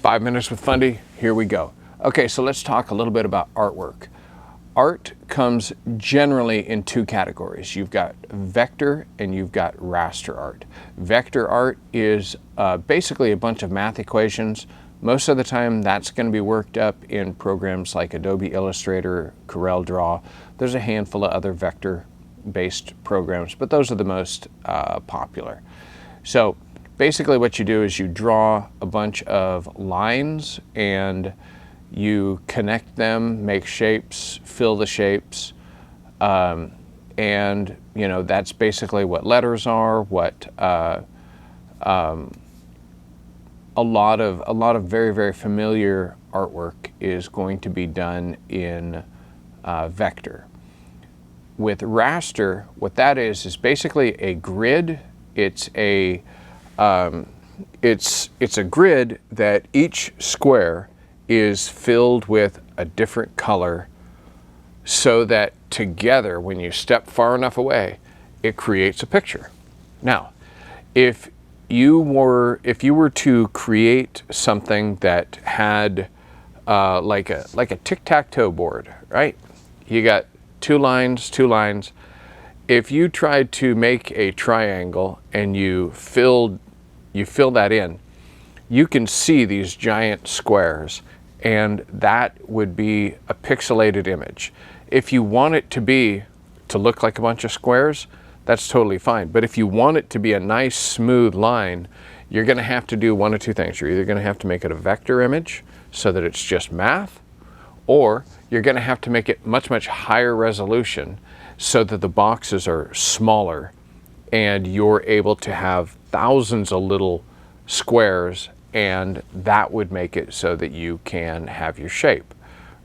5 minutes with Fundy, here we go. Okay, so let's talk a little bit about artwork. Art comes generally in two categories. You've got vector and you've got raster art. Vector art is basically a bunch of math equations. Most of the time that's going to be worked up in programs like Adobe Illustrator, Corel Draw. There's a handful of other vector-based programs, but those are the most popular. So basically what you do is you draw a bunch of lines and you connect them, make shapes, fill the shapes, and you know that's basically what letters are, what a lot of very, very familiar artwork is going to be done in vector. With raster, what that is basically a grid. It's a grid that each square is filled with a different color, so that together, when you step far enough away, it creates a picture. Now, if you were to create something that had like a tic-tac-toe board, right? You got two lines. If you tried to make a triangle and you fill that in, you can see these giant squares, and that would be a pixelated image. If you want it to look like a bunch of squares, that's totally fine. But if you want it to be a nice smooth line, you're going to have to do one of two things. You're either going to have to make it a vector image so that it's just math, or you're going to have to make it much, much higher resolution so that the boxes are smaller and you're able to have thousands of little squares, and that would make it so that you can have your shape,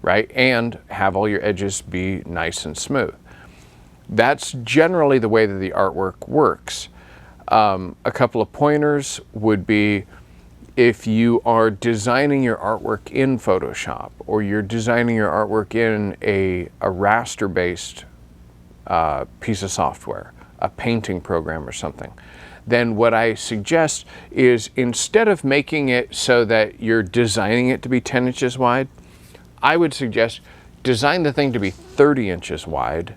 right? And have all your edges be nice and smooth. That's generally the way that the artwork works. A couple of pointers would be, if you are designing your artwork in Photoshop, or you're designing your artwork in a raster-based piece of software, a painting program or something, then what I suggest is, instead of making it so that you're designing it to be 10 inches wide, I would suggest design the thing to be 30 inches wide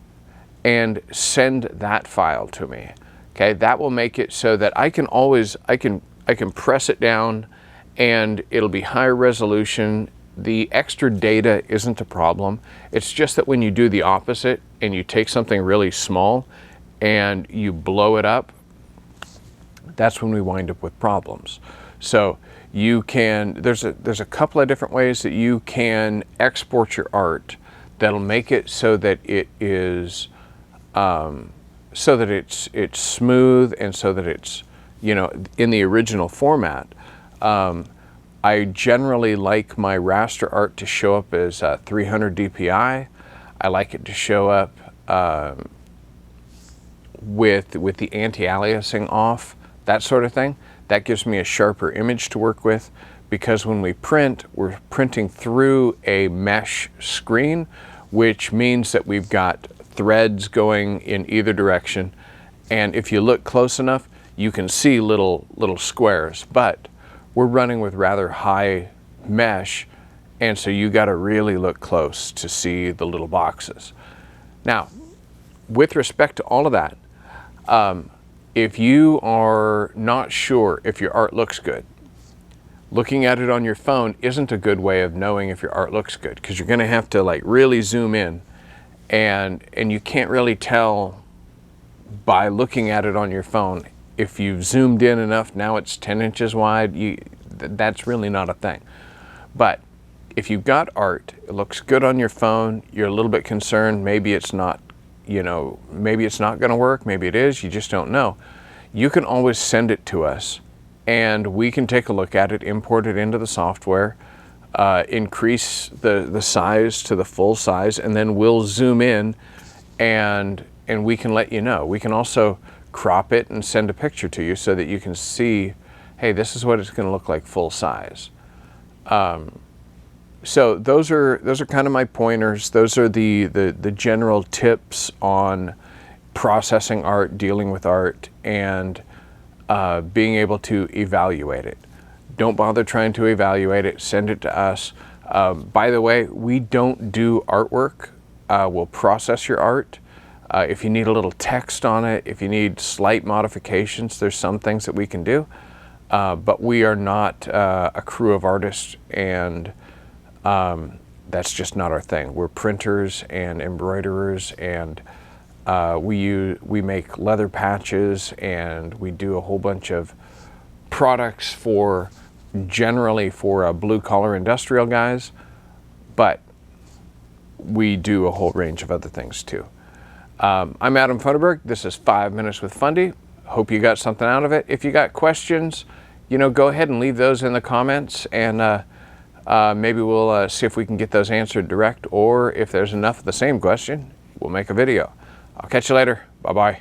and send that file to me. Okay, that will make it so that I can press it down and it'll be higher resolution. The extra data isn't a problem. It's just that when you do the opposite and you take something really small and you blow it up, that's when we wind up with problems. So you can, there's a couple of different ways that you can export your art that'll make it so that it is it's smooth, and so that it's, you know, in the original format. I generally like my raster art to show up as 300 DPI. I like it to show up with the anti-aliasing off, that sort of thing. That gives me a sharper image to work with, because when we print, we're printing through a mesh screen, which means that we've got threads going in either direction. And if you look close enough, you can see little squares, but we're running with rather high mesh, and so you got to really look close to see the little boxes. Now, with respect to all of that, if you are not sure if your art looks good, looking at it on your phone isn't a good way of knowing if your art looks good, because you're going to have to like really zoom in, and you can't really tell by looking at it on your phone. If you've zoomed in enough, now it's 10 inches wide, that's really not a thing. But if you've got art, it looks good on your phone, you're a little bit concerned, maybe it's not, you know, maybe it's not going to work, maybe it is, you just don't know. You can always send it to us, and we can take a look at it, import it into the software, increase the size to the full size, and then we'll zoom in and we can let you know. We can also crop it and send a picture to you so that you can see, hey, this is what it's going to look like full size. So those are kind of my pointers. Those are the general tips on processing art, dealing with art, and being able to evaluate it. don't bother trying to evaluate it. Send it to us. By the way, we don't do artwork. We'll process your art. If you need a little text on it, if you need slight modifications, there's some things that we can do. But we are not a crew of artists, and that's just not our thing. We're printers and embroiderers, and we make leather patches, and we do a whole bunch of products generally for blue collar industrial guys, but we do a whole range of other things too. I'm Adam Funderburg. This is 5 Minutes with Fundy. Hope you got something out of it. If you got questions, go ahead and leave those in the comments, and maybe we'll see if we can get those answered direct, or if there's enough of the same question, we'll make a video. I'll catch you later. Bye-bye.